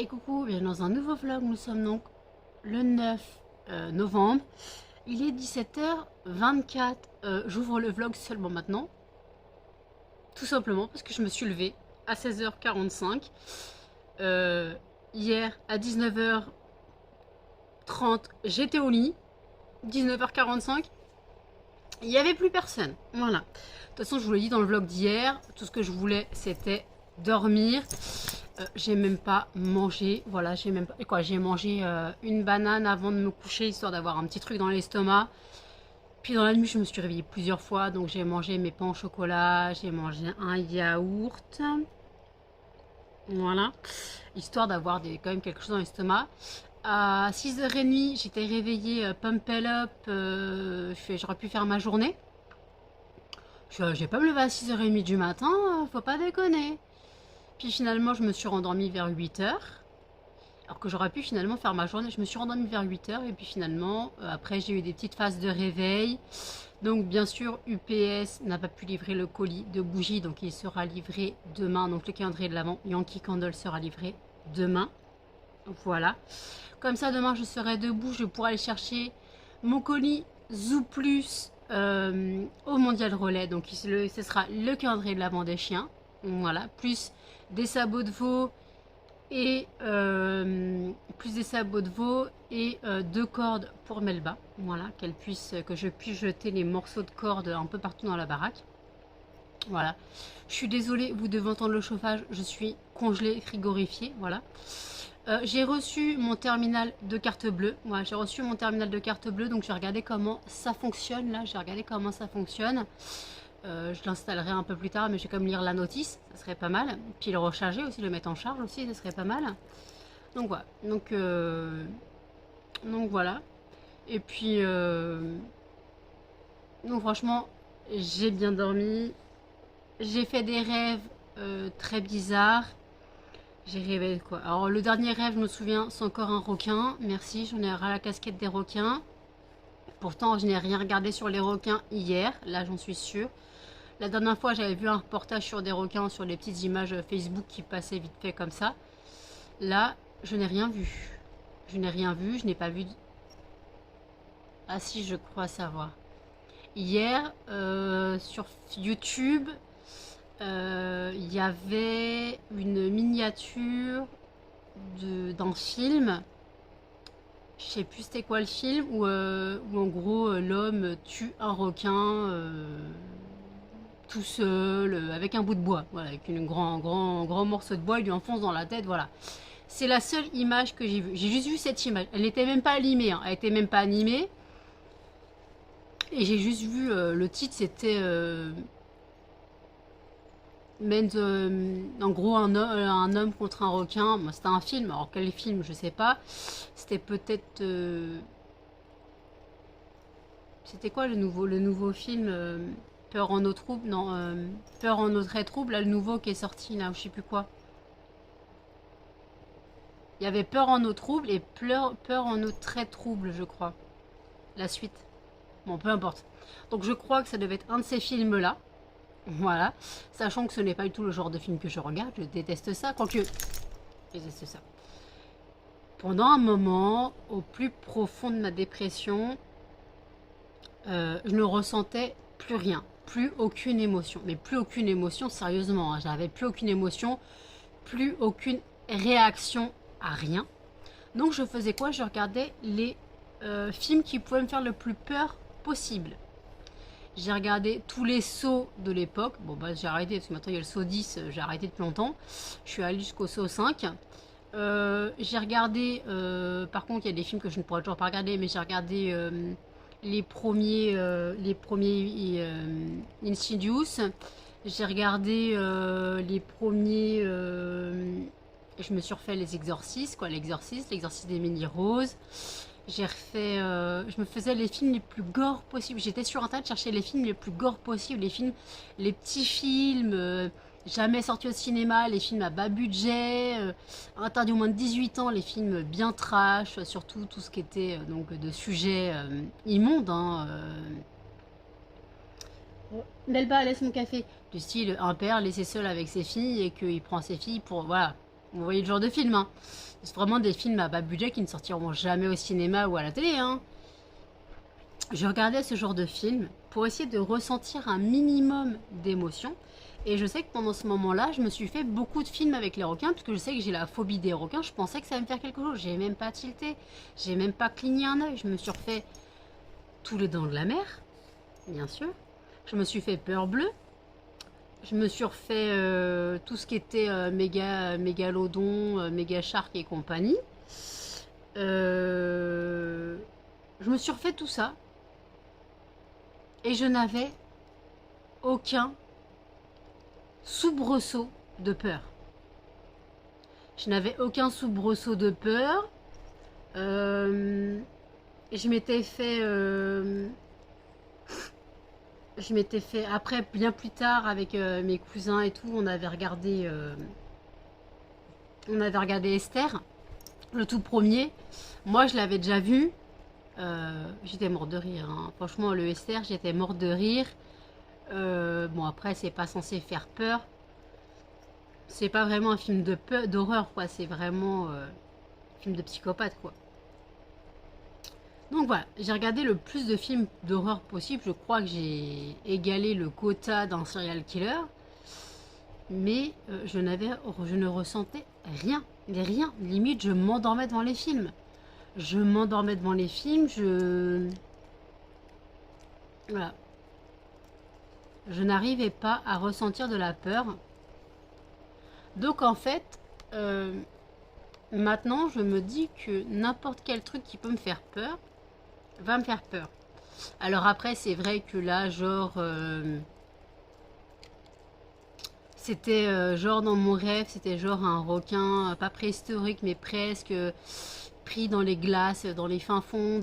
coucou, bienvenue dans un nouveau vlog. Nous sommes donc le 9 novembre. Il est 17h24. J'ouvre le vlog seulement maintenant. Tout simplement parce que je me suis levée à 16h45. Hier à 19h30, j'étais au lit. 19h45, il n'y avait plus personne. Voilà. De toute façon, je vous l'ai dit dans le vlog d'hier, tout ce que je voulais, c'était dormir. J'ai même pas mangé. Voilà, j'ai même pas. Quoi, j'ai mangé une banane avant de me coucher, histoire d'avoir un petit truc dans l'estomac. Puis dans la nuit, je me suis réveillée plusieurs fois. Donc j'ai mangé mes pains au chocolat, j'ai mangé un yaourt. Voilà. Histoire d'avoir quand même quelque chose dans l'estomac. À 6h30, j'étais réveillée, pump up, j'aurais pu faire ma journée. Je vais pas me lever à 6h30 du matin, faut pas déconner. Puis finalement, je me suis rendormie vers 8h. Alors que j'aurais pu finalement faire ma journée. Je me suis rendormie vers 8h et puis finalement, après j'ai eu des petites phases de réveil. Donc bien sûr, UPS n'a pas pu livrer le colis de bougies, donc il sera livré demain. Donc le calendrier de l'Avent Yankee Candle sera livré demain. Voilà. Comme ça, demain, je serai debout. Je pourrai aller chercher mon colis Zoo Plus au Mondial Relais. Donc, ce sera le calendrier de l'Avent des chiens. Voilà. Plus des sabots de veau et deux cordes pour Melba. Voilà. Que je puisse jeter les morceaux de cordes un peu partout dans la baraque. Voilà. Je suis désolée, vous devez entendre le chauffage. Je suis congelée, frigorifiée. Voilà. J'ai reçu mon terminal de carte bleue. Voilà, j'ai reçu mon terminal de carte bleue, donc je vais regarder comment ça fonctionne. Là, j'ai regardé comment ça fonctionne. Je l'installerai un peu plus tard, mais je vais quand même lire la notice, ça serait pas mal. Puis le recharger aussi, le mettre en charge aussi, ça serait pas mal. Donc voilà. Donc voilà. Et puis, donc franchement, j'ai bien dormi. J'ai fait des rêves très bizarres. J'ai rêvé de quoi? Alors le dernier rêve, je me souviens, c'est encore un requin. Merci, j'en ai ras la casquette des requins. Pourtant, je n'ai rien regardé sur les requins hier. Là, j'en suis sûre. La dernière fois, j'avais vu un reportage sur des requins, sur les petites images Facebook qui passaient vite fait comme ça. Là, je n'ai rien vu. Je n'ai rien vu, je n'ai pas vu... Ah si, je crois savoir. Hier, sur YouTube... il y avait une miniature d'un film. Je sais plus c'était quoi le film où en gros l'homme tue un requin tout seul avec un bout de bois, voilà, avec un grand morceau de bois, il lui enfonce dans la tête, voilà. C'est la seule image que j'ai vue. J'ai juste vu cette image. Elle n'était même pas animée, hein. Elle était même pas animée. Et j'ai juste vu le titre, c'était en gros un homme contre un requin. Bon, c'était un film, alors quel film je sais pas. C'était peut-être c'était quoi le nouveau film Peur en eau trouble, non, Peur en eau très trouble, là, le nouveau qui est sorti là, je sais plus quoi. Il y avait Peur en eau trouble et Peur en eau très trouble, je crois, la suite. Bon, peu importe. Donc je crois que ça devait être un de ces films là. Voilà, sachant que ce n'est pas du tout le genre de film que je regarde, je déteste ça, quoique, je déteste ça. Pendant un moment, au plus profond de ma dépression, je ne ressentais plus rien, plus aucune émotion. Mais plus aucune émotion, sérieusement, hein, j'avais plus aucune émotion, plus aucune réaction à rien. Donc je faisais quoi? Je regardais les films qui pouvaient me faire le plus peur possible. J'ai regardé tous les sauts de l'époque. Bon, bah, j'ai arrêté parce que maintenant il y a le saut 10, j'ai arrêté depuis longtemps. Je suis allée jusqu'au saut 5. J'ai regardé, par contre, il y a des films que je ne pourrais toujours pas regarder, mais j'ai regardé les premiers Insidious. J'ai regardé les premiers. Je me suis refait les exorcistes, quoi, l'exorciste d'Emily Rose. J'ai refait, je me faisais les films les plus gore possibles. J'étais sur internet chercher les films les plus gore possibles, les petits films jamais sortis au cinéma, les films à bas budget, interdits au moins de 18 ans, les films bien trash, surtout tout ce qui était donc de sujets immondes. Hein, Melba laisse mon café. Du style un père laissé seul avec ses filles et qu'il prend ses filles pour voilà Vous voyez le genre de film, hein. C'est vraiment des films à bas budget qui ne sortiront jamais au cinéma ou à la télé, hein. Je regardais ce genre de film pour essayer de ressentir un minimum d'émotion. Et je sais que pendant ce moment-là, je me suis fait beaucoup de films avec les requins, parce que je sais que j'ai la phobie des requins. Je pensais que ça allait me faire quelque chose. J'ai même pas tilté, j'ai même pas cligné un œil. Je me suis refait tous les dents de la mer, bien sûr. Je me suis fait Peur bleue. Je me suis refait tout ce qui était mégalodon, méga shark et compagnie. Je me suis refait tout ça. Et je n'avais aucun soubresaut de peur. Je n'avais aucun soubresaut de peur. Je m'étais fait... après, bien plus tard, avec mes cousins et tout, on avait regardé Esther, le tout premier. Moi, je l'avais déjà vu. J'étais morte de rire, hein. Franchement, le Esther, j'étais morte de rire. Bon, après, c'est pas censé faire peur. C'est pas vraiment un film de peur, d'horreur, quoi. C'est vraiment un film de psychopathe, quoi. Donc voilà, j'ai regardé le plus de films d'horreur possible. Je crois que j'ai égalé le quota d'un serial killer. Mais je ne ressentais rien. Mais rien. Limite, je m'endormais devant les films. Voilà. Je n'arrivais pas à ressentir de la peur. Donc en fait, maintenant, je me dis que n'importe quel truc qui peut me faire peur va me faire peur. Alors après, c'est vrai que là, genre... c'était genre dans mon rêve, c'était genre un requin, pas préhistorique, mais presque pris dans les glaces, dans les fins fonds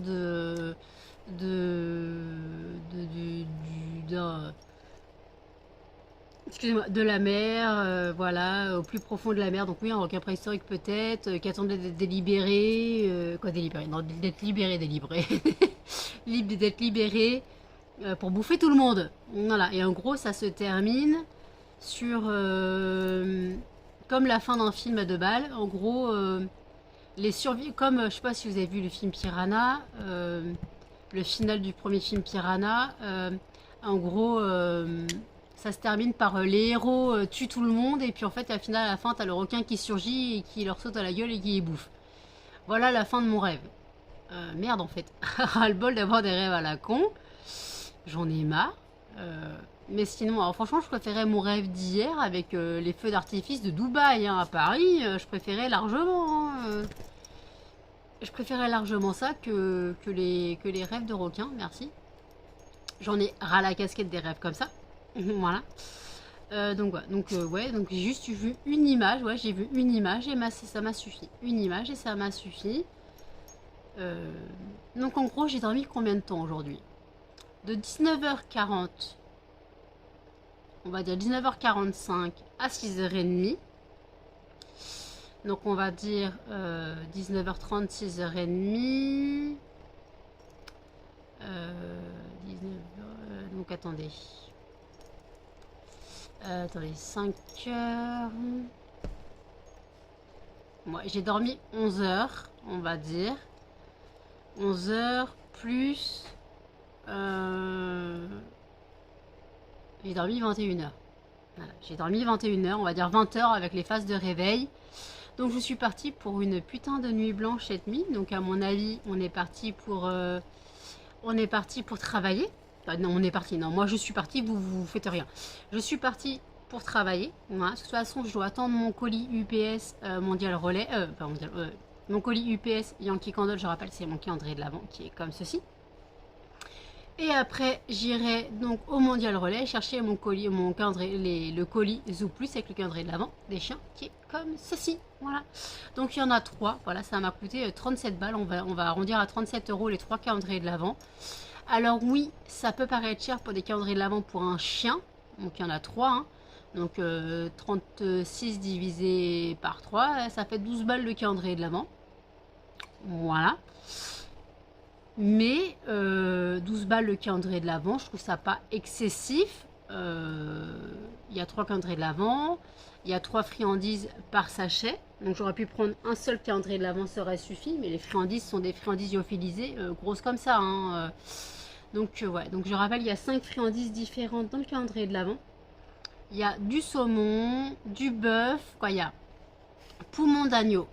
excusez-moi, de la mer, voilà, au plus profond de la mer. Donc oui, un requin préhistorique peut-être, qui attendait d'être délibéré, quoi délibéré, non, d'être libéré, d'être libéré pour bouffer tout le monde. Voilà, et en gros, ça se termine sur comme la fin d'un film à deux balles. En gros, les survivants, comme je sais pas si vous avez vu le film Piranha, le final du premier film Piranha, en gros, ça se termine par les héros tuent tout le monde et puis en fait, à la fin, t'as le requin qui surgit et qui leur saute à la gueule et qui les bouffe. Voilà la fin de mon rêve. Merde en fait, ras-le-bol d'avoir des rêves à la con. J'en ai marre. Mais sinon, alors franchement, je préférais mon rêve d'hier avec les feux d'artifice de Dubaï, hein, à Paris. Je préférais largement. Je préférais largement ça que les rêves de requins, merci. J'en ai ras la casquette des rêves comme ça. Voilà. Donc ouais, donc j'ai juste vu une image. Ouais, j'ai vu une image et ça m'a suffi. Une image et ça m'a suffi. Donc en gros, j'ai dormi combien de temps aujourd'hui? De 19h40, on va dire 19h45 à 6h30. Donc on va dire 19h30, 6h30. 19h, donc attendez. Attendez, 5 heures. Moi, j'ai dormi 11 heures, on va dire. 11 heures plus... j'ai dormi 21 heures. Voilà, j'ai dormi 21 heures, on va dire 20 heures avec les phases de réveil. Donc je suis partie pour une putain de nuit blanche cette nuit. Donc à mon avis, on est parti pour travailler. Enfin, non, on est parti. Non, moi je suis partie. Vous faites rien. Je suis partie pour travailler. Voilà. De toute façon, je dois attendre mon colis UPS Mondial Relais. Mon colis UPS Yankee Candle. Je rappelle, c'est mon calendrier de l'Avent qui est comme ceci. Et après, j'irai donc au Mondial Relais chercher mon colis, le colis Zoo Plus avec le calendrier de l'Avent des chiens qui est comme ceci. Voilà. Donc il y en a 3. Voilà, ça m'a coûté 37 balles. On va arrondir à 37 € les 3 calendriers de l'Avent. Alors oui, ça peut paraître cher pour des calendriers de l'Avent pour un chien. Donc il y en a 3. Hein. Donc 36 divisé par 3, ça fait 12 balles le calendrier de l'Avent. Voilà. Mais 12 balles le calendrier de l'Avent, je trouve ça pas excessif. Il y a 3 calendriers de l'Avent, il y a 3 friandises par sachet. Donc j'aurais pu prendre un seul calendrier de l'Avent, ça aurait suffi, mais les friandises sont des friandises lyophilisées, grosses comme ça, hein. Donc ouais, donc je rappelle, il y a 5 friandises différentes dans le calendrier de l'Avent. Il y a du saumon, du bœuf, quoi, il y a poumon d'agneau,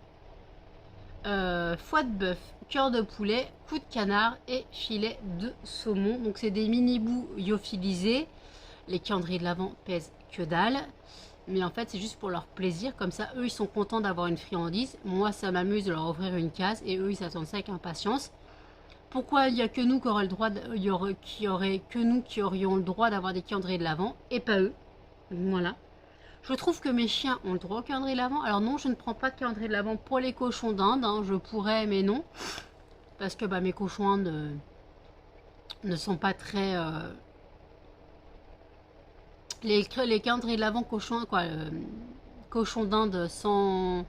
foie de bœuf, cœur de poulet, cou de canard et filet de saumon. Donc c'est des mini bouts lyophilisés. Les calendriers de l'Avent pèsent que dalle. Mais en fait, c'est juste pour leur plaisir. Comme ça, eux, ils sont contents d'avoir une friandise. Moi, ça m'amuse de leur offrir une case. Et eux, ils attendent ça avec impatience. Pourquoi il n'y a que nous qui aurions le droit, qui aurions le droit d'avoir des calendriers de l'Avent et pas eux. Voilà. Je trouve que mes chiens ont le droit au calendrier de l'Avent. Alors non, je ne prends pas de calendrier de l'Avent pour les cochons d'Inde. Hein. Je pourrais, mais non. Parce que mes cochons d'Inde ne sont pas très... les calendriers de l'Avent cochons, quoi, cochons d'Inde sans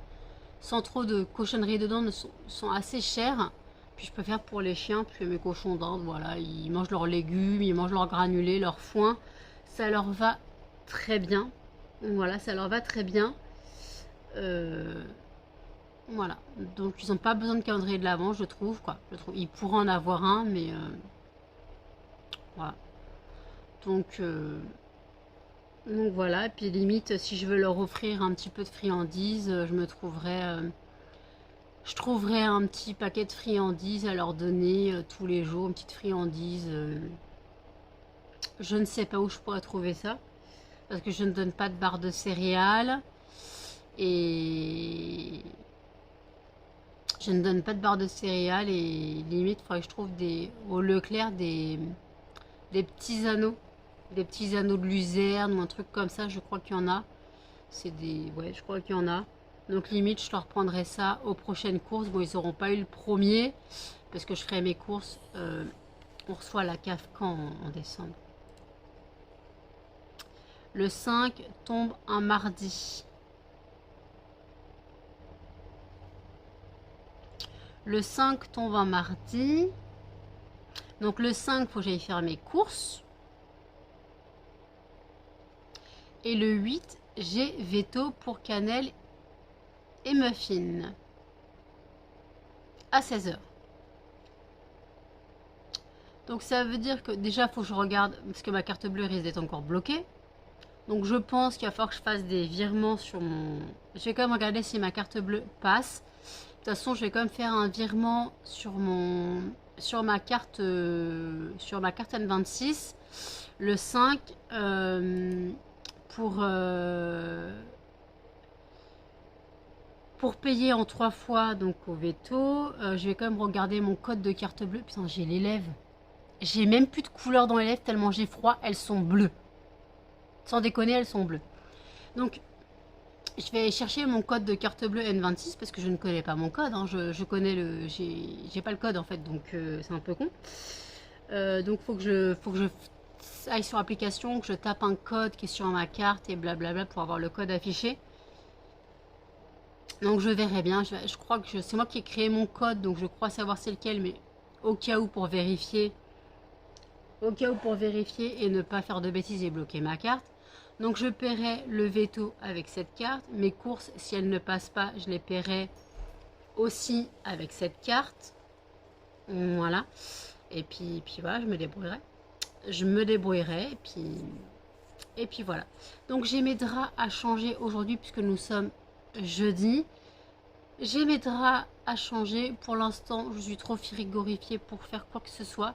trop de cochonnerie dedans sont assez chers. Puis je préfère pour les chiens, puis mes cochons d'Inde, voilà, ils mangent leurs légumes, ils mangent leurs granulés, leurs foin. Ça leur va très bien. Voilà, ça leur va très bien. Voilà, donc ils n'ont pas besoin de calendrier de l'Avent, je trouve, quoi. Ils pourraient en avoir un, mais voilà. Donc voilà, et puis limite, si je veux leur offrir un petit peu de friandises, je trouverais un petit paquet de friandises à leur donner tous les jours, une petite friandise. Je ne sais pas où je pourrais trouver ça, parce que je ne donne pas de barre de céréales, et je ne donne pas de barre de céréales, et limite, il faudrait que je trouve au Leclerc des petits anneaux. Des petits anneaux de luzerne ou un truc comme ça, je crois qu'il y en a. Ouais, je crois qu'il y en a. Donc limite, je leur prendrai ça aux prochaines courses. Bon, ils n'auront pas eu le premier, parce que je ferai mes courses. On reçoit la CAF quand en décembre. Le 5 tombe un mardi. Le 5 tombe un mardi. Donc le 5, il faut que j'aille faire mes courses. Et le 8, j'ai veto pour cannelle et muffins. À 16h. Donc ça veut dire que déjà, il faut que je regarde, parce que ma carte bleue risque d'être encore bloquée. Donc je pense qu'il va falloir que je fasse des virements sur mon... Je vais quand même regarder si ma carte bleue passe. De toute façon, je vais quand même faire un virement sur ma carte N26 le 5 pour payer en 3 fois donc au veto. Je vais quand même regarder mon code de carte bleue. Putain, j'ai les lèvres. J'ai même plus de couleur dans les lèvres tellement j'ai froid. Elles sont bleues. Sans déconner, elles sont bleues. Donc, je vais chercher mon code de carte bleue N26 parce que je ne connais pas mon code. Hein. Je connais j'ai pas le code en fait, donc c'est un peu con. Donc, faut que je aille sur l'application, que je tape un code qui est sur ma carte et blablabla pour avoir le code affiché. Donc, je verrai bien. Je crois que c'est moi qui ai créé mon code, donc je crois savoir c'est lequel, mais au cas où pour vérifier. Et ne pas faire de bêtises et bloquer ma carte. Donc je paierai le veto avec cette carte. Mes courses, si elles ne passent pas, je les paierai aussi avec cette carte. Voilà. Et puis voilà, je me débrouillerai. Et puis voilà. Donc j'ai mes draps à changer aujourd'hui puisque nous sommes jeudi. J'ai mes draps à changer. Pour l'instant, je suis trop frigorifiée pour faire quoi que ce soit.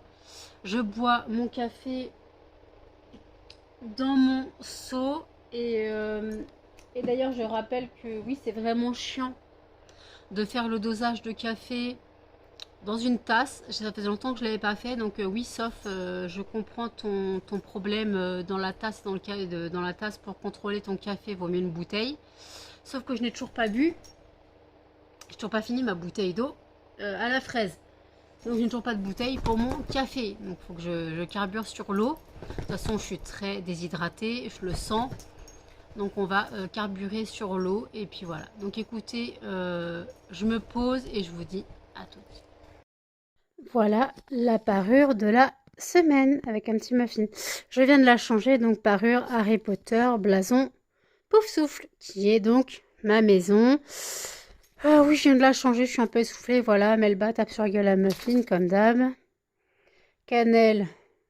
Je bois mon café dans mon seau et d'ailleurs je rappelle que oui, c'est vraiment chiant de faire le dosage de café dans une tasse. Ça faisait longtemps que je ne l'avais pas fait, donc oui, sauf je comprends ton problème dans la tasse, dans la tasse pour contrôler ton café, vaut mieux une bouteille. Sauf que je n'ai toujours pas bu, j'ai toujours pas fini ma bouteille d'eau à la fraise. Donc je n'ai toujours pas de bouteille pour mon café. Donc il faut que je carbure sur l'eau. De toute façon, je suis très déshydratée, je le sens. Donc on va carburer sur l'eau. Et puis voilà. Donc écoutez, je me pose et je vous dis à toutes. Voilà la parure de la semaine avec un petit muffin. Je viens de la changer. Donc parure Harry Potter, blason, pouf souffle, qui est donc ma maison. Ah oui, je viens de la changer, je suis un peu essoufflée. Voilà, Melba tape sur gueule à Muffin, comme d'hab. Cannelle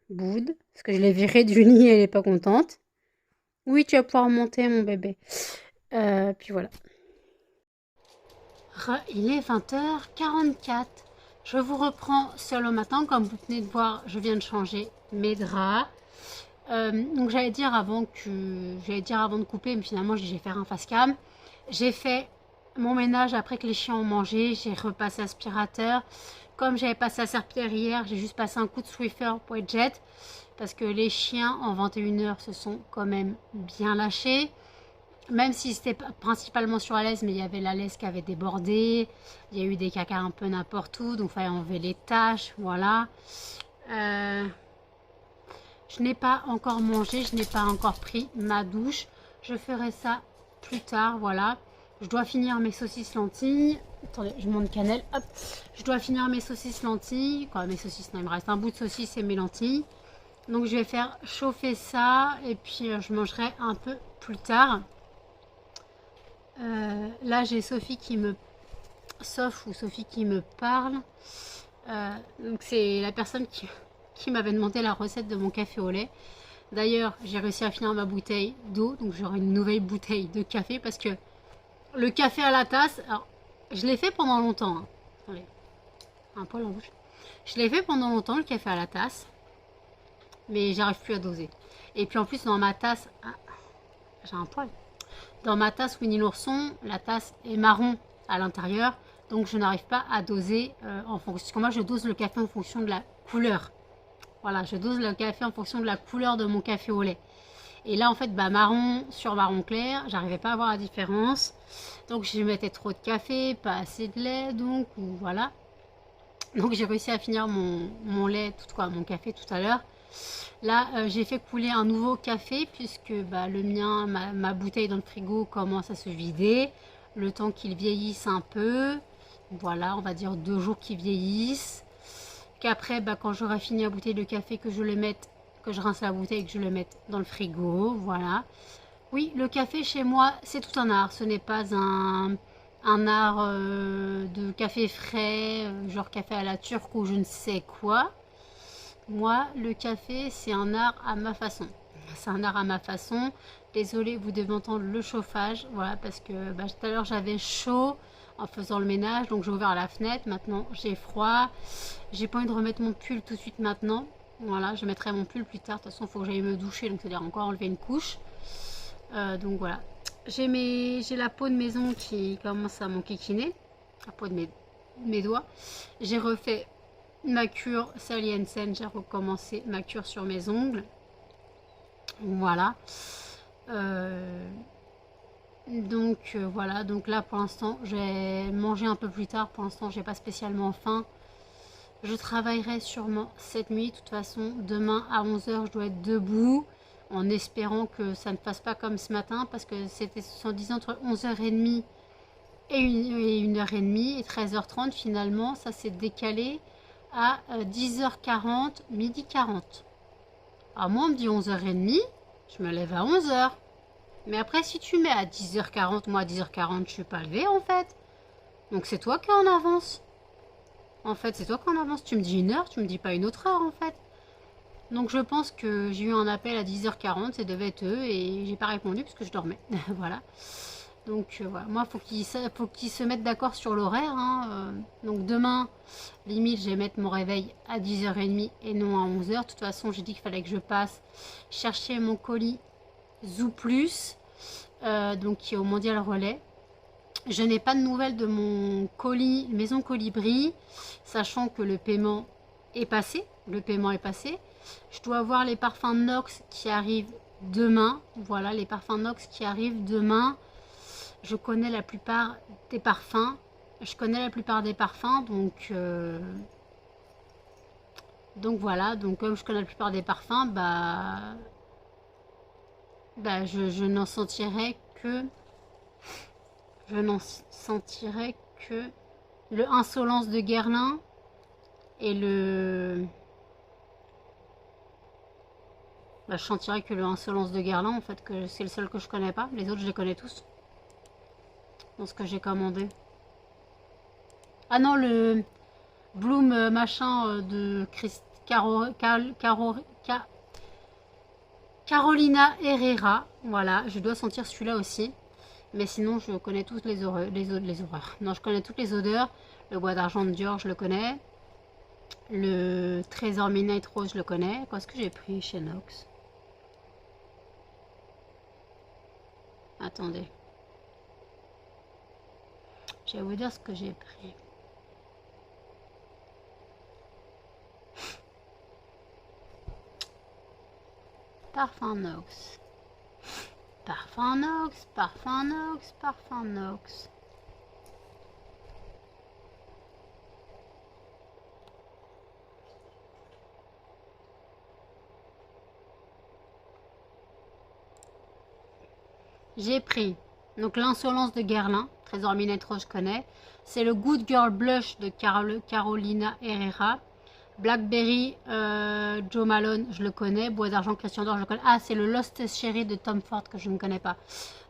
boude, parce que je l'ai virée du lit et elle n'est pas contente. Oui, tu vas pouvoir monter, mon bébé. Puis voilà. Il est 20h44. Je vous reprends sur le matin. Comme vous venez de voir, je viens de changer mes draps. Donc j'allais dire avant de couper, mais finalement j'ai fait un face cam. J'ai fait mon ménage après que les chiens ont mangé. J'ai repassé aspirateur. Comme j'avais passé à serpillière hier, j'ai juste passé un coup de Swiffer pour être jet. Parce que les chiens en 21h se sont quand même bien lâchés. Même si c'était principalement sur la laisse, mais il y avait la laisse qui avait débordé. Il y a eu des caca un peu n'importe où, donc il fallait enlever les taches, voilà. Je n'ai pas encore mangé, je n'ai pas encore pris ma douche. Je ferai ça plus tard, voilà. Je dois finir mes saucisses lentilles. Attendez, je monte cannelle, hop. Je dois finir mes saucisses lentilles. Quoi, mes saucisses, non, il me reste un bout de saucisse et mes lentilles. Donc je vais faire chauffer ça et puis je mangerai un peu plus tard. Là j'ai Sophie qui me parle. Donc c'est la personne qui m'avait demandé la recette de mon café au lait. D'ailleurs j'ai réussi à finir ma bouteille d'eau, donc j'aurai une nouvelle bouteille de café parce que le café à la tasse, alors je l'ai fait pendant longtemps. Hein. Attendez, un poil en bouche. Je l'ai fait pendant longtemps le café à la tasse, mais j'arrive plus à doser. Et puis en plus dans ma tasse, ah, j'ai un poil. Dans ma tasse Winnie l'ourson, la tasse est marron à l'intérieur, donc je n'arrive pas à doser en fonction. Parce que moi, je dose le café en fonction de la couleur. Voilà, je dose le café en fonction de la couleur de mon café au lait. Et là, en fait, bah, marron sur marron clair, j'arrivais pas à voir la différence. Donc, je mettais trop de café, pas assez de lait, donc voilà. Donc, j'ai réussi à finir mon lait, mon café tout à l'heure. Là, j'ai fait couler un nouveau café puisque bah, le mien, ma bouteille dans le frigo commence à se vider. Le temps qu'il vieillisse un peu. Voilà, on va dire 2 jours qu'il vieillisse. Qu'après, bah, quand j'aurai fini la bouteille de café, que je rince la bouteille et que je le mette dans le frigo. Voilà. Oui, le café chez moi, c'est tout un art. Ce n'est pas un art de café frais, genre café à la turque ou je ne sais quoi. Moi, le café, c'est un art à ma façon. C'est un art à ma façon. Désolée, vous devez entendre le chauffage. Voilà, parce que bah, tout à l'heure, j'avais chaud en faisant le ménage. Donc, j'ai ouvert la fenêtre. Maintenant, j'ai froid. J'ai pas envie de remettre mon pull tout de suite maintenant. Voilà, je mettrai mon pull plus tard. De toute façon, il faut que j'aille me doucher. Donc, c'est-à-dire encore enlever une couche. Donc, voilà. J'ai la peau de maison qui commence à m'enquiquiner. La peau de mes doigts. J'ai refait ma cure Sally Hansen, j'ai recommencé ma cure sur mes ongles. Voilà. Voilà, donc là pour l'instant j'ai mangé un peu plus tard. Pour l'instant j'ai pas spécialement faim. Je travaillerai sûrement cette nuit. De toute façon, demain à 11h je dois être debout en espérant que ça ne fasse pas comme ce matin parce que c'était en disant entre 11h30 et 1h30 et 13h30 finalement ça s'est décalé à 10h40, midi 40. Alors moi on me dit 11h30, je me lève à 11h. Mais après si tu mets à 10h40, moi à 10h40 je suis pas levée en fait. Donc c'est toi qui es en avance. En fait c'est toi qui es en avance, tu me dis 1 heure, tu me dis pas une autre heure en fait. Donc je pense que j'ai eu un appel à 10h40, ça devait être eux et j'ai pas répondu parce que je dormais. Voilà. Donc voilà, moi il faut qu'ils se mettent d'accord sur l'horaire. Hein. Donc demain, limite, je vais mettre mon réveil à 10h30 et non à 11h. De toute façon, j'ai dit qu'il fallait que je passe chercher mon colis Zoo Plus, donc qui est au Mondial Relais. Je n'ai pas de nouvelles de mon colis Maison Colibri, sachant que le paiement est passé. Le paiement est passé. Je dois avoir les parfums Nox qui arrivent demain. Voilà, les parfums Nox qui arrivent demain. Je connais la plupart des parfums. Donc voilà. Donc comme je connais la plupart des parfums, je n'en sentirai que le Insolence de Guerlain et le je sentirai que le Insolence de Guerlain en fait, que c'est le seul que je connais pas. Les autres je les connais tous. dans ce que j'ai commandé. Ah non, le Bloom machin de Carolina Herrera. Voilà, je dois sentir celui-là aussi. Mais sinon, je connais toutes les horreurs. Les horreurs. Non, je connais toutes les odeurs. Le bois d'argent de Dior, je le connais. Le trésor Midnight Rose, je le connais. Qu'est-ce que j'ai pris chez Nox? Attendez. Je vais vous dire ce que j'ai pris. Parfum Nox. Parfum Nox, parfum Nox, parfum Nox. J'ai pris donc l'insolence de Guerlain, Trésor Midnight Rose, je connais. C'est le Good Girl Blush de Carolina Herrera. Blackberry, Joe Malone, je le connais. Bois d'argent, Christian Dior, je le connais. Ah, c'est le Lost Cherry de Tom Ford que je ne connais pas.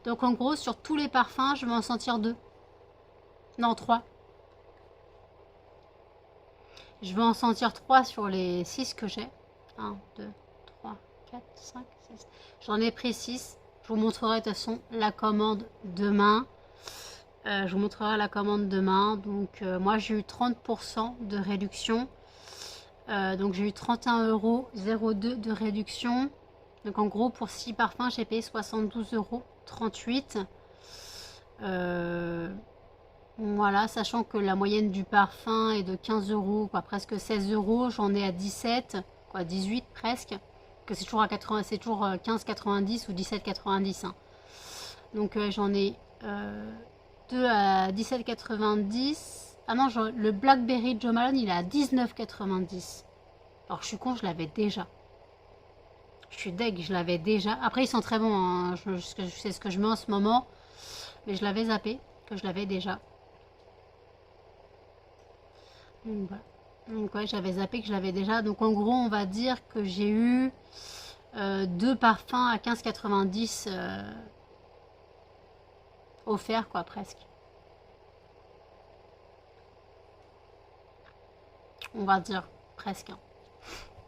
Donc en gros, sur tous les parfums, je vais en sentir 2. Non, 3. Je vais en sentir 3 sur les 6 que j'ai. 1, 2, 3, 4, 5, 6. J'en ai pris 6. Je vous montrerai de toute façon la commande demain. Je vous montrerai la commande demain. Donc moi j'ai eu 30% de réduction. Donc j'ai eu 31,02 € de réduction. Donc en gros pour 6 parfums j'ai payé 72,38 €. Voilà, sachant que la moyenne du parfum est de 15 €, quoi, presque 16 €. J'en ai à 17, quoi, 18 presque. Que c'est toujours à 80, c'est toujours 15,90 ou 17,90. Hein. Donc j'en ai 2 à 17,90. Ah non, le Blackberry Joe Malone, il est à 19,90. Alors je suis con, je l'avais déjà. Je suis deg, je l'avais déjà. Après, ils sont très bons. Hein. Je sais ce que je mets en ce moment. Mais je l'avais zappé, que je l'avais déjà. Donc voilà. Donc ouais, j'avais zappé que je l'avais déjà. Donc en gros, on va dire que j'ai eu 2 parfums à 15,90 offerts, quoi, presque. On va dire presque. Hein.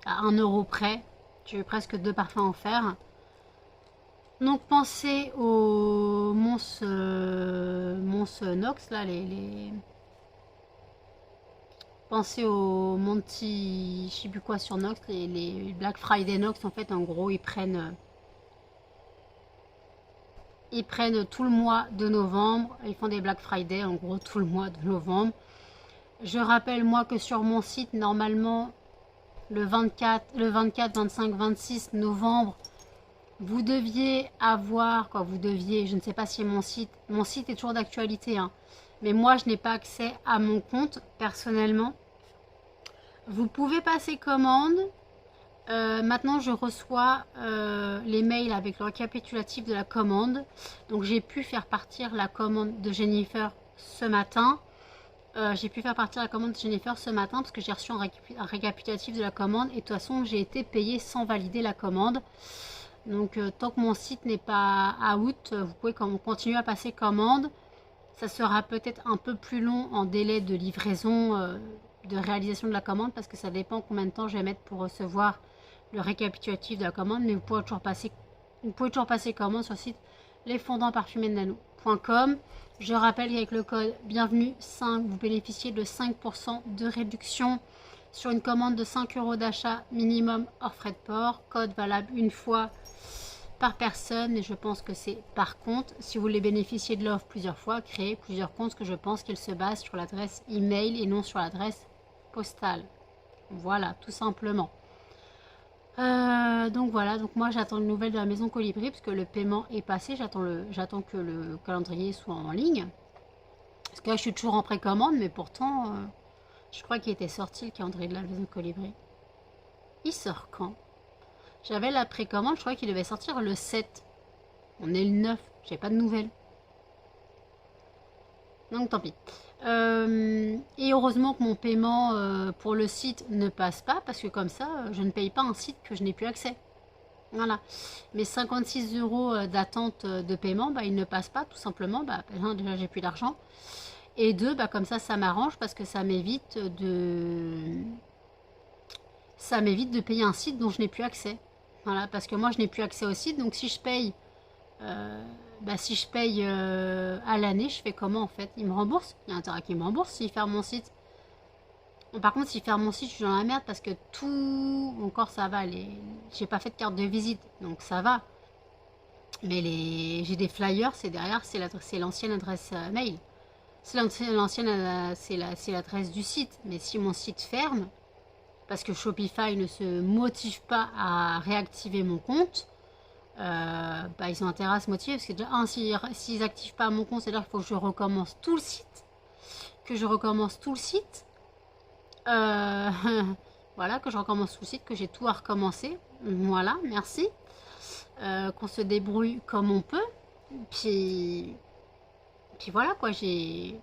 À 1 € près, j'ai eu presque 2 parfums offerts. Donc pensez aux Mons Nox, là, pensez au Monty, je sais plus quoi sur Nox, les Black Friday Nox, en fait, en gros, ils prennent tout le mois de novembre, ils font des Black Friday, en gros, tout le mois de novembre. Je rappelle, moi, que sur mon site, normalement, le 24, 25, 26 novembre, vous deviez avoir, quoi, vous deviez, je ne sais pas si mon site est toujours d'actualité, hein, mais moi, je n'ai pas accès à mon compte, personnellement. Vous pouvez passer commande. Maintenant, je reçois les mails avec le récapitulatif de la commande. Donc, j'ai pu faire partir la commande de Jennifer ce matin. J'ai pu faire partir la commande de Jennifer ce matin parce que j'ai reçu un récapitulatif de la commande. Et de toute façon, j'ai été payée sans valider la commande. Donc, tant que mon site n'est pas out, vous pouvez continuer à passer commande. Ça sera peut-être un peu plus long en délai de livraison, de réalisation de la commande, parce que ça dépend combien de temps je vais mettre pour recevoir le récapitulatif de la commande. Mais vous pouvez toujours passer commande sur le site lesfondantparfumésnano.com. Je rappelle qu'avec le code bienvenue 5, vous bénéficiez de 5% de réduction sur une commande de 5 € d'achat minimum hors frais de port. Code valable une fois par personne, et je pense que c'est par compte. Si vous voulez bénéficier de l'offre plusieurs fois, créez plusieurs comptes, parce que je pense qu'il se base sur l'adresse email et non sur l'adresse postale. Voilà, tout simplement. Donc voilà, donc moi j'attends une nouvelle de la maison Colibri, parce que le paiement est passé, j'attends que le calendrier soit en ligne. Parce que là je suis toujours en précommande, mais pourtant, je crois qu'il était sorti le calendrier de la maison Colibri. Il sort quand? J'avais la précommande, je crois qu'il devait sortir le 7. On est le 9, j'ai pas de nouvelles. Donc tant pis. Et heureusement que mon paiement pour le site ne passe pas, parce que comme ça, je ne paye pas un site que je n'ai plus accès. Voilà. Mes 56 € d'attente de paiement, bah, ils ne passent pas, tout simplement. Bah, un, déjà, j'ai plus d'argent. Et deux, bah, comme ça m'arrange parce que ça m'évite de payer un site dont je n'ai plus accès. Voilà, parce que moi, je n'ai plus accès au site. Donc, euh, si je paye à l'année, je fais comment en fait? Ils me remboursent? Il y a intérêt qu'ils me remboursent s'ils ferment mon site. Bon, par contre, s'ils ferment mon site, je suis dans la merde parce que tout. Encore, ça va. J'ai pas fait de carte de visite, donc ça va. Mais j'ai des flyers, c'est derrière, c'est l'ancienne adresse mail. C'est l'adresse du site. Mais si mon site ferme, parce que Shopify ne se motive pas à réactiver mon compte, bah, ils ont intérêt à se motiver. Parce que déjà, s'ils n'activent pas mon compte, c'est-à-dire qu'il faut que je recommence tout le site. Euh, voilà, que je recommence tout le site, que j'ai tout à recommencer. Voilà, merci. Qu'on se débrouille comme on peut. Puis, puis voilà quoi, j'ai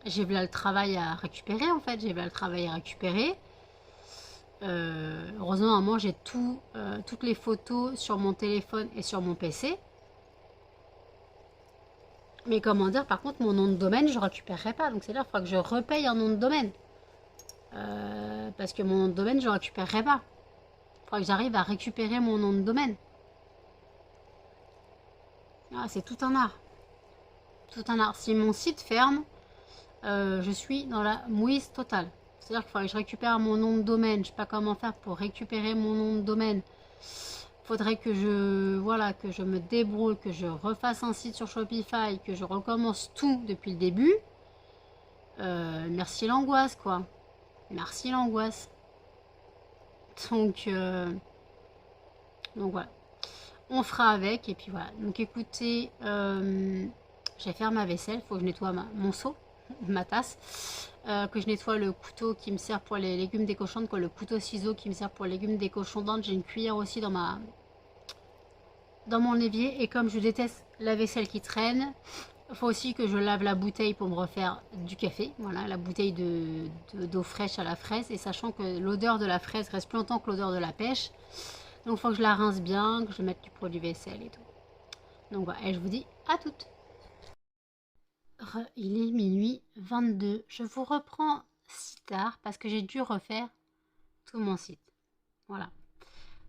là le travail à récupérer en fait. J'ai là le travail à récupérer. Heureusement, à moi, j'ai toutes les photos sur mon téléphone et sur mon PC. Mais comment dire, par contre, mon nom de domaine, je ne récupérerai pas. Donc, c'est-à-dire qu'il faudra que je repaye un nom de domaine. Parce que mon nom de domaine, je ne récupérerai pas. Il faudra que j'arrive à récupérer mon nom de domaine. Ah, c'est tout un art. Tout un art. Si mon site ferme, je suis dans la mouise totale. C'est-à-dire qu'il faudrait que je récupère mon nom de domaine. Je ne sais pas comment faire pour récupérer mon nom de domaine. Faudrait que que je me débrouille, que je refasse un site sur Shopify, que je recommence tout depuis le début. Merci l'angoisse, quoi. Merci l'angoisse. Donc, voilà. On fera avec, et puis voilà. Donc écoutez, je vais faire ma vaisselle. Il faut que je nettoie mon seau, ma tasse. Que je nettoie le couteau qui me sert pour les légumes décochants, quoi, le couteau ciseau qui me sert pour les légumes décochants. J'ai une cuillère aussi dans mon évier, et comme je déteste la vaisselle qui traîne, il faut aussi que je lave la bouteille pour me refaire du café. Voilà, la bouteille d'eau fraîche à la fraise, et sachant que l'odeur de la fraise reste plus longtemps que l'odeur de la pêche, donc il faut que je la rince bien, que je mette du produit vaisselle et tout. Donc voilà, et je vous dis à toutes. Il est minuit 22. Je vous reprends si tard parce que j'ai dû refaire tout mon site. Voilà.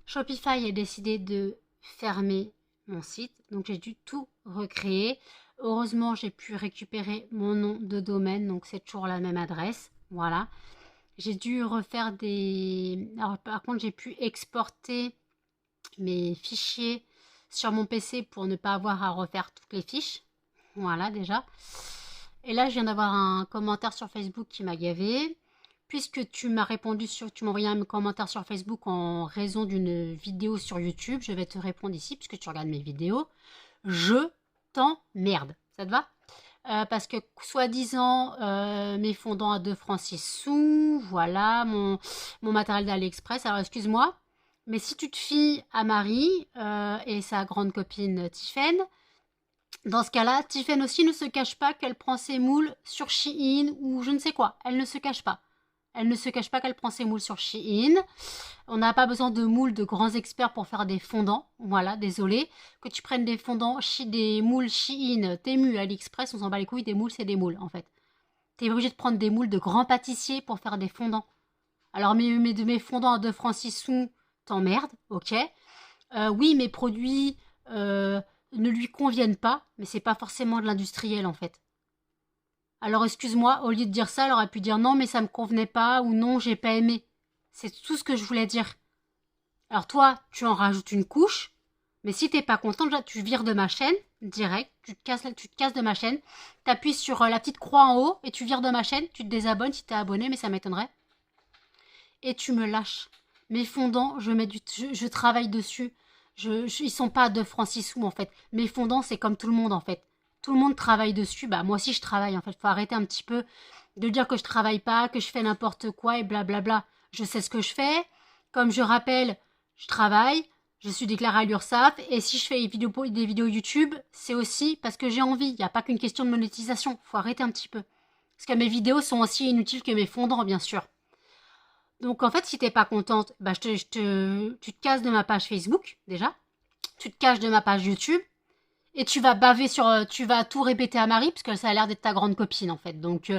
Shopify a décidé de fermer mon site, donc j'ai dû tout recréer. Heureusement, j'ai pu récupérer mon nom de domaine, donc c'est toujours la même adresse. Voilà. J'ai dû refaire des... Alors, par contre, j'ai pu exporter mes fichiers sur mon PC pour ne pas avoir à refaire toutes les fiches. Voilà, déjà. Et là, je viens d'avoir un commentaire sur Facebook qui m'a gavé. Puisque tu m'as envoyé un commentaire sur Facebook en raison d'une vidéo sur YouTube, je vais te répondre ici, puisque tu regardes mes vidéos. Je t'emmerde. Ça te va? Parce que, soi-disant, mes fondants à 2 francs 6 sous, voilà, mon matériel d'AliExpress. Alors, excuse-moi, mais si tu te fies à Marie et sa grande copine Tiffen, dans ce cas-là, Tiffen aussi ne se cache pas qu'elle prend ses moules sur Shein ou je ne sais quoi. Elle ne se cache pas. Elle ne se cache pas qu'elle prend ses moules sur Shein. On n'a pas besoin de moules de grands experts pour faire des fondants. Voilà, désolé. Que tu prennes des fondants, des moules Shein, Temu, AliExpress, on s'en bat les couilles. Des moules, c'est des moules, en fait. T'es obligé de prendre des moules de grands pâtissiers pour faire des fondants. Alors, mes fondants à 2 francs 6 sous, t'emmerdes, ok. Oui, mes produits ne lui conviennent pas, mais c'est pas forcément de l'industriel, en fait. Alors excuse-moi, au lieu de dire ça, elle aurait pu dire non, mais ça me convenait pas, ou non, j'ai pas aimé. C'est tout ce que je voulais dire. Alors toi, tu en rajoutes une couche, mais si t'es pas content, déjà, tu vires de ma chaîne, direct, tu te casses de ma chaîne, t'appuies sur la petite croix en haut, et tu vires de ma chaîne, tu te désabonnes si t'es abonné, mais ça m'étonnerait. Et tu me lâches. Mes fondants, je travaille dessus. Ils sont pas à 2 francs 6 sous, en fait. Mes fondants, c'est comme tout le monde, en fait. Tout le monde travaille dessus. Bah, moi aussi, je travaille, en fait. Faut arrêter un petit peu de dire que je travaille pas, que je fais n'importe quoi et blablabla. Je sais ce que je fais. Comme je rappelle, je travaille. Je suis déclarée à l'URSSAF. Et si je fais des vidéos YouTube, c'est aussi parce que j'ai envie. Il n'y a pas qu'une question de monétisation. Faut arrêter un petit peu. Parce que mes vidéos sont aussi inutiles que mes fondants, bien sûr. Donc en fait, si t'es pas contente, bah, tu te casses de ma page Facebook, déjà. Tu te caches de ma page YouTube. Et tu vas baver sur... tu vas tout répéter à Marie, parce que ça a l'air d'être ta grande copine, en fait. Donc,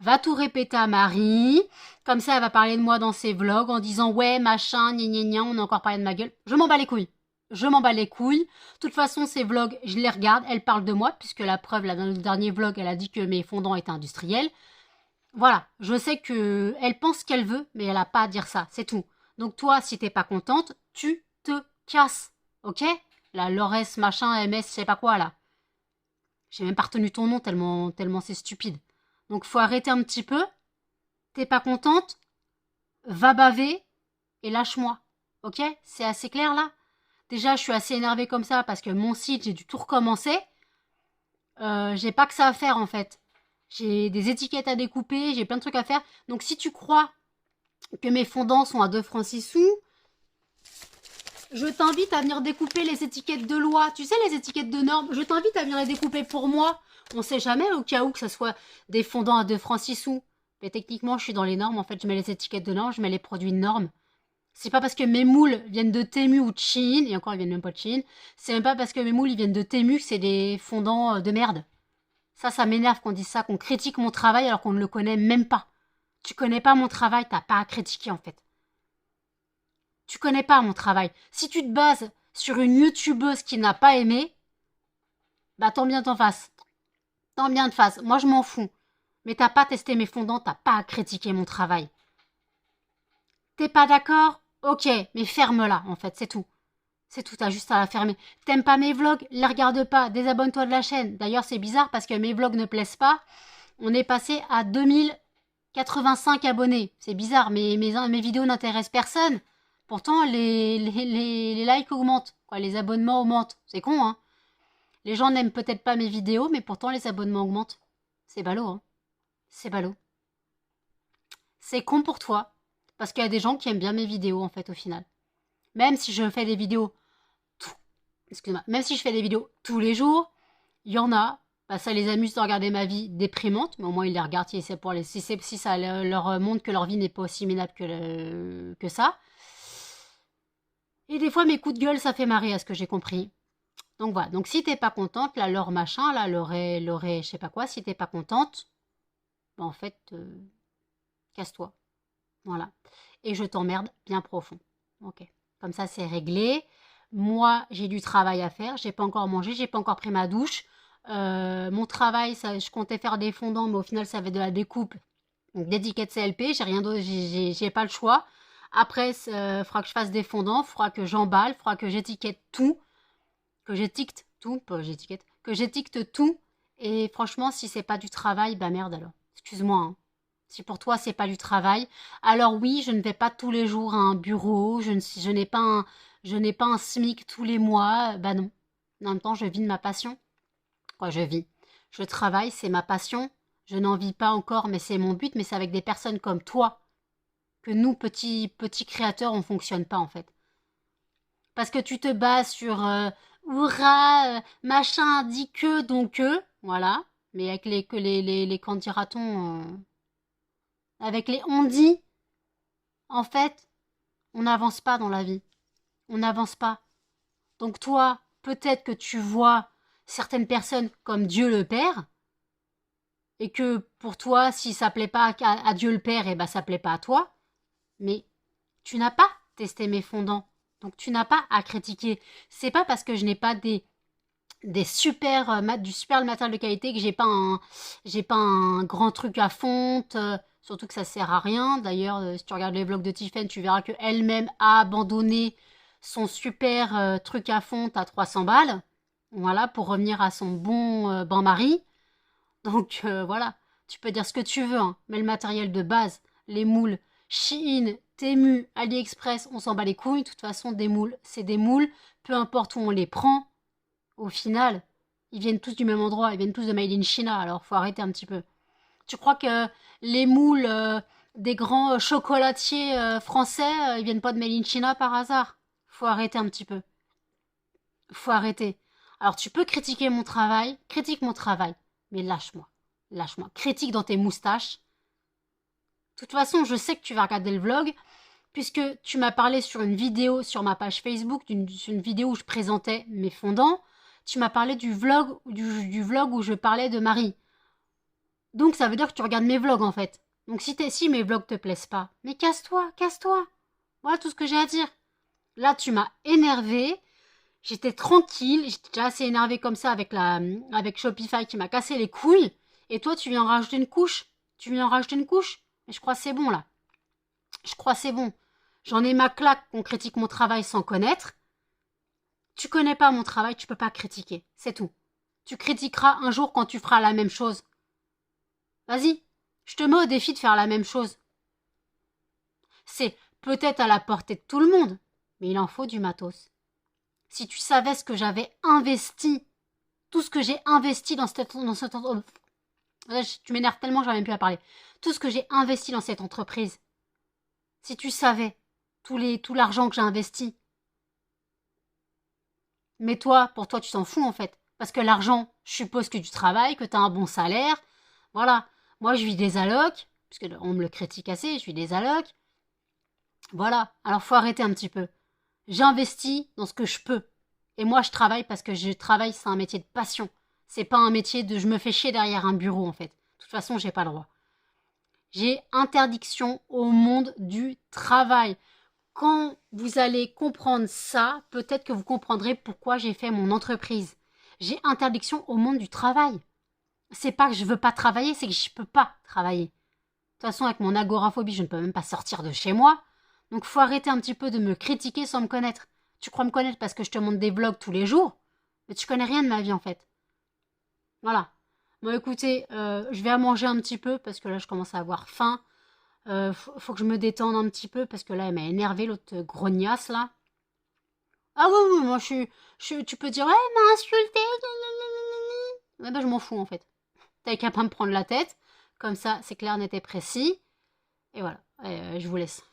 va tout répéter à Marie. Comme ça, elle va parler de moi dans ses vlogs en disant, ouais, machin, gna gna gna, on a encore parlé de ma gueule. Je m'en bats les couilles. Je m'en bats les couilles. De toute façon, ces vlogs, je les regarde. Elle parle de moi, puisque la preuve, là, dans le dernier vlog, elle a dit que mes fondants étaient industriels. Voilà. Je sais que elle pense ce qu'elle veut, mais elle a pas à dire ça. C'est tout. Donc, toi, si t'es pas contente, tu te casses. Ok? La Laurès, machin, MS, je sais pas quoi, là. J'ai même pas retenu ton nom tellement c'est stupide. Donc faut arrêter un petit peu. T'es pas contente? Va baver et lâche-moi. Ok? C'est assez clair là? Déjà, je suis assez énervée comme ça parce que mon site, j'ai dû tout recommencer. J'ai pas que ça à faire en fait. J'ai des étiquettes à découper, j'ai plein de trucs à faire. Donc si tu crois que mes fondants sont à 2 francs 6 sous, je t'invite à venir découper les étiquettes de loi. Tu sais, les étiquettes de normes. Je t'invite à venir les découper pour moi. On sait jamais au cas où que ça soit des fondants à 2 francs 6 sous. Mais techniquement, je suis dans les normes. En fait, je mets les étiquettes de normes, je mets les produits de normes. C'est pas parce que mes moules viennent de Temu ou de Chine, et encore ils viennent même pas de Chine, c'est même pas parce que mes moules ils viennent de Temu que c'est des fondants de merde. Ça m'énerve qu'on dise ça, qu'on critique mon travail alors qu'on ne le connaît même pas. Tu connais pas mon travail, t'as pas à critiquer en fait. Tu connais pas mon travail. Si tu te bases sur une youtubeuse qui n'a pas aimé, bah tant bien t'en fasses. Tant bien te fasse. Moi je m'en fous. Mais t'as pas testé mes fondants, t'as pas à critiquer mon travail. T'es pas d'accord? Ok, mais ferme-la en fait, c'est tout. C'est tout, t'as juste à la fermer. T'aimes pas mes vlogs? Les regarde pas, désabonne-toi de la chaîne. D'ailleurs c'est bizarre parce que mes vlogs ne plaisent pas. On est passé à 2085 abonnés. C'est bizarre, mais mes vidéos n'intéressent personne. Pourtant, les likes augmentent, quoi, les abonnements augmentent. C'est con, hein. Les gens n'aiment peut-être pas mes vidéos, mais pourtant les abonnements augmentent. C'est ballot, hein. C'est ballot. C'est con pour toi, parce qu'il y a des gens qui aiment bien mes vidéos, en fait, au final. Même si je fais des vidéos... Excuse-moi. Même si je fais des vidéos tous les jours, il y en a... Bah, ça les amuse de regarder ma vie déprimante, mais au moins ils les regardent si, pour si ça leur montre que leur vie n'est pas aussi minable que ça. Et des fois, mes coups de gueule, ça fait marrer, à ce que j'ai compris. Donc voilà. Donc si t'es pas contente, là, leur machin, là, l'aurait, je sais pas quoi, si t'es pas contente, bah, en fait, casse-toi. Voilà. Et je t'emmerde bien profond. Ok. Comme ça, c'est réglé. Moi, j'ai du travail à faire. J'ai pas encore mangé, j'ai pas encore pris ma douche. Mon travail, ça, je comptais faire des fondants, mais au final, ça avait de la découpe. Donc, d'étiquette CLP, j'ai rien d'autre, j'ai pas le choix. Après, il faudra que je fasse des fondants, il faudra que j'emballe, il faudra que j'étiquette tout, que j'étiquette tout, pas j'étiquette, que j'étiquette tout. Et franchement, si c'est pas du travail, bah merde alors. Excuse-moi, hein. Si pour toi c'est pas du travail, alors oui, je ne vais pas tous les jours à un bureau, je n'ai pas un SMIC tous les mois, bah non. En même temps, je vis de ma passion. Quoi, je vis. Je travaille, c'est ma passion. Je n'en vis pas encore, mais c'est mon but, mais c'est avec des personnes comme toi que nous, petits créateurs, on fonctionne pas en fait. Parce que tu te bases sur Oura, machin, dit que, donc que, voilà. Mais avec les qu'en dira-t-on avec les on dit, en fait, on n'avance pas dans la vie. On n'avance pas. Donc toi, peut-être que tu vois certaines personnes comme Dieu le Père, et que pour toi, si ça plaît pas à Dieu le Père, et ben ça plaît pas à toi. Mais tu n'as pas testé mes fondants. Donc tu n'as pas à critiquer. C'est pas parce que je n'ai pas des super du super matériel de qualité que j'ai pas un grand truc à fonte, surtout que ça sert à rien. D'ailleurs, si tu regardes les vlogs de Tiffen, tu verras que elle-même a abandonné son super truc à fonte à 300 balles. Voilà, pour revenir à son bon bain-marie. Donc voilà, tu peux dire ce que tu veux, hein, mais le matériel de base, les moules, Shein, Temu, AliExpress, on s'en bat les couilles. De toute façon, des moules, c'est des moules. Peu importe où on les prend, au final, ils viennent tous du même endroit, ils viennent tous de Made in China, alors faut arrêter un petit peu. Tu crois que les moules des grands chocolatiers français, ils viennent pas de Made in China par hasard? Faut arrêter un petit peu. Faut arrêter. Alors tu peux critiquer mon travail, critique mon travail, mais lâche-moi. Lâche-moi. Critique dans tes moustaches. De toute façon, je sais que tu vas regarder le vlog. puisque tu m'as parlé sur une vidéo sur ma page Facebook, sur une vidéo où je présentais mes fondants, tu m'as parlé du vlog, du vlog où je parlais de Marie. Donc ça veut dire que tu regardes mes vlogs en fait. Donc si mes vlogs te plaisent pas, mais casse-toi, casse-toi. Voilà tout ce que j'ai à dire. Là tu m'as énervé. J'étais tranquille, j'étais déjà assez énervée comme ça avec Shopify qui m'a cassé les couilles. Et toi, tu viens en rajouter une couche. Tu viens en rajouter une couche. Mais je crois que c'est bon là. Je crois que c'est bon. J'en ai ma claque qu'on critique mon travail sans connaître. Tu connais pas mon travail, tu peux pas critiquer. C'est tout. Tu critiqueras un jour quand tu feras la même chose. Vas-y, je te mets au défi de faire la même chose. C'est peut-être à la portée de tout le monde, mais il en faut du matos. Si tu savais ce que j'avais investi, tout ce que j'ai investi dans cette tu m'énerves tellement, j'arrive même plus à parler. Tout ce que j'ai investi dans cette entreprise. Si tu savais tout l'argent que j'ai investi. Mais toi, pour toi, tu t'en fous en fait. Parce que l'argent, je suppose que tu travailles, que tu as un bon salaire. Voilà. Moi, je vis des allocs, puisque on me le critique assez, je vis des allocs. Voilà. Alors, faut arrêter un petit peu. J'investis dans ce que je peux. Et moi, je travaille parce que je travaille, c'est un métier de passion. C'est pas un métier de je me fais chier derrière un bureau, en fait. De toute façon, j'ai pas le droit. J'ai interdiction au monde du travail. Quand vous allez comprendre ça, peut-être que vous comprendrez pourquoi j'ai fait mon entreprise. J'ai interdiction au monde du travail. C'est pas que je veux pas travailler, c'est que je peux pas travailler. De toute façon, avec mon agoraphobie, je ne peux même pas sortir de chez moi. Donc, faut arrêter un petit peu de me critiquer sans me connaître. Tu crois me connaître parce que je te montre des vlogs tous les jours, mais tu connais rien de ma vie en fait. Voilà. Bon, écoutez, je vais à manger un petit peu parce que là, je commence à avoir faim. Faut que je me détende un petit peu parce que là, elle m'a énervé l'autre grognasse là. Ah oui, oui, moi tu peux dire, ouais, elle m'a insulté. Ouais, ben, je m'en fous en fait. T'avais qu'à pas me prendre la tête. Comme ça, c'est clair, net et précis. Et voilà, je vous laisse.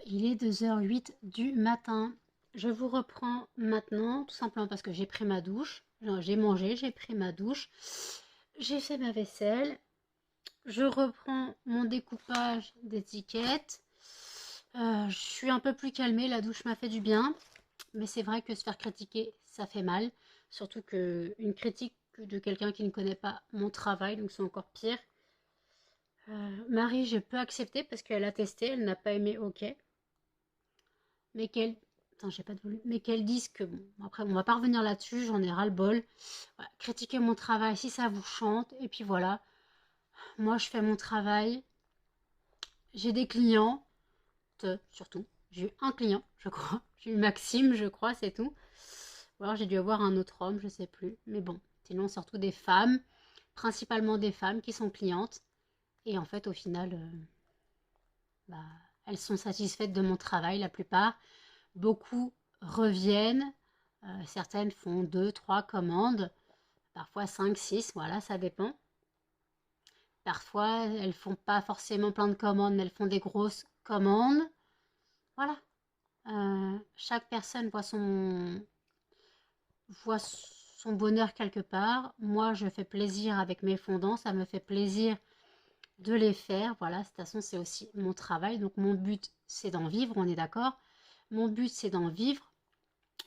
Il est 2h08 du matin. Je vous reprends maintenant, tout simplement parce que j'ai pris ma douche. J'ai mangé, j'ai pris ma douche. J'ai fait ma vaisselle. Je reprends mon découpage d'étiquettes. Je suis un peu plus calmée, la douche m'a fait du bien. Mais c'est vrai que se faire critiquer, ça fait mal. Surtout qu'une critique de quelqu'un qui ne connaît pas mon travail, donc c'est encore pire. Marie, je peux accepter parce qu'elle a testé, elle n'a pas aimé, ok. Mais qu'elle... Attends, j'ai pas de volume. Mais qu'elle dise que... Bon, après, on va pas revenir là-dessus, j'en ai ras-le-bol. Voilà, critiquez mon travail si ça vous chante. Et puis voilà, moi je fais mon travail. J'ai des clients, surtout. J'ai eu un client, je crois. J'ai eu Maxime, je crois, c'est tout. Ou alors j'ai dû avoir un autre homme, je sais plus. Mais bon, sinon surtout des femmes, principalement des femmes qui sont clientes. Et en fait, au final, bah, elles sont satisfaites de mon travail, la plupart. Beaucoup reviennent. Certaines font 2, 3 commandes. Parfois 5, 6, voilà, ça dépend. Parfois, elles font pas forcément plein de commandes, mais elles font des grosses commandes. Voilà. Chaque personne voit son bonheur quelque part. Moi, je fais plaisir avec mes fondants. Ça me fait plaisir de les faire. Voilà, de toute façon, c'est aussi mon travail. Donc, mon but, c'est d'en vivre, on est d'accord. Mon but, c'est d'en vivre.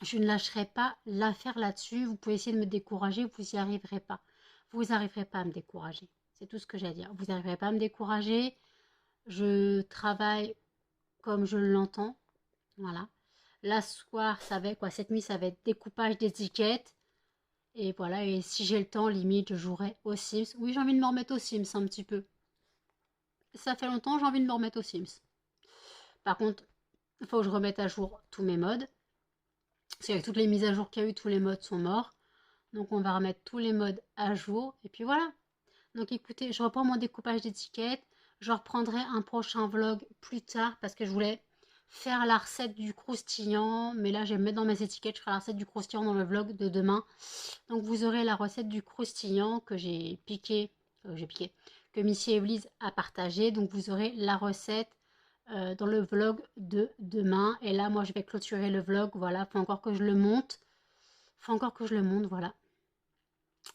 Je ne lâcherai pas l'affaire là-dessus. Vous pouvez essayer de me décourager, vous n'y arriverez pas. Vous n'arriverez pas à me décourager. C'est tout ce que j'ai à dire. Vous n'arriverez pas à me décourager. Je travaille comme je l'entends. Voilà. Là, soir, ça va être quoi? Cette nuit, ça va être découpage d'étiquettes. Et voilà. Et si j'ai le temps, limite, je jouerai aux Sims. Oui, j'ai envie de me remettre aux Sims un petit peu. Ça fait longtemps, j'ai envie de me remettre aux Sims. Par contre, il faut que je remette à jour tous mes modes. Parce qu'avec toutes les mises à jour qu'il y a eu, tous les modes sont morts. Donc on va remettre tous les modes à jour. Et puis voilà. Donc écoutez, je reprends mon découpage d'étiquettes. Je reprendrai un prochain vlog plus tard parce que je voulais faire la recette du croustillant. Mais là, je vais me mettre dans mes étiquettes. Je ferai la recette du croustillant dans le vlog de demain. Donc vous aurez la recette du croustillant que j'ai piqué, que Missy Evelyse a partagé. Donc vous aurez la recette dans le vlog de demain. Et là, moi, je vais clôturer le vlog. Voilà, il faut encore que je le monte. Voilà.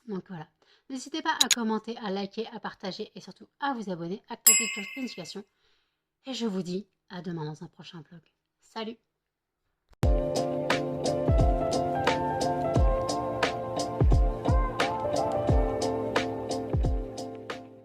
Donc voilà. N'hésitez pas à commenter, à liker, à partager et surtout à vous abonner, à activer la cloche de notification. Et je vous dis à demain dans un prochain vlog. Salut!